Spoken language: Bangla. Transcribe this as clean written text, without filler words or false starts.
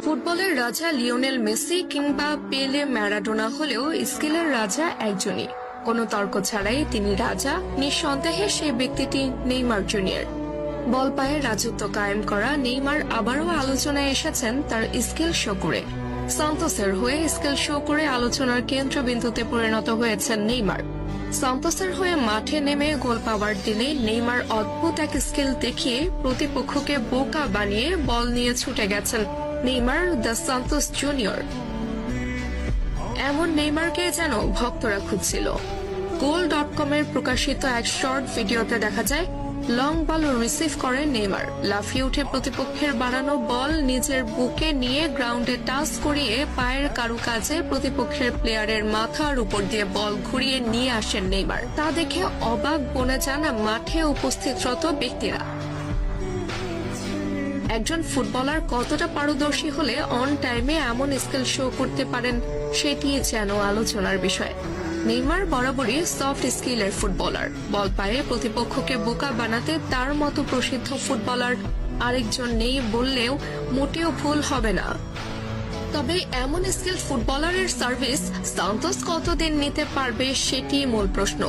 ফুটবলের রাজা লিওনেল মেসি কিংবা পেলে ম্যারাডোনা হলেও স্কিলের রাজা একজনই, কোনো তর্ক ছাড়াই তিনি রাজা। নিঃসন্দেহে সেই ব্যক্তিটি নেইমার জুনিয়র। বল পায়ে রাজত্ব কায়েম করা নেইমার আবারও আলোচনায় এসেছেন তার স্কিল শো করে। সান্তোসের হয়ে স্কিল শো করে আলোচনার কেন্দ্রবিন্দুতে পরিণত হয়েছেন নেইমার। সান্তোসের হয়ে মাঠে নেমে গোল পাওয়ার দিনে নেইমার অদ্ভুত এক স্কিল দেখিয়ে প্রতিপক্ষকে বোকা বানিয়ে বল নিয়ে ছুটে গেছেন নেইমার দ্য সান্তোস জুনিয়র। এমন নেইমারকে যেন ভক্তরা খুঁজছিল। goal.com এর প্রকাশিত এক শর্ট ভিডিওতে দেখা যায় লং বল রিসিভ করে নেইমার লাফিয়ে উঠে প্রতিপক্ষের বাড়ানো বল নিজের বুকে নিয়ে গ্রাউন্ডে টাচ করিয়ে পায়ের কারুকাজে প্রতিপক্ষের প্লেয়ারের মাথার উপর দিয়ে বল ঘুরিয়ে নিয়ে আসেন নেইমার। তা দেখে অবাক বনে যান মাঠে উপস্থিতরত ব্যক্তিরা। একজন ফুটবলার কতটা পারদর্শী হলে অন টাইমে এমন স্কিল শো করতে পারেন সেটি যেন আলোচনার বিষয়। নেইমার বরাবরই সফট স্কিলের ফুটবলার। বল পায়ে প্রতিপক্ষকে বোকা বানাতে তার মতো প্রসিদ্ধ ফুটবলার আরেকজন নেই বললেও মোটেও ভুল হবে না। তবে এমন স্কিল ফুটবলারের সার্ভিস সান্তোস কতদিন নিতে পারবে সেটি মূল প্রশ্ন।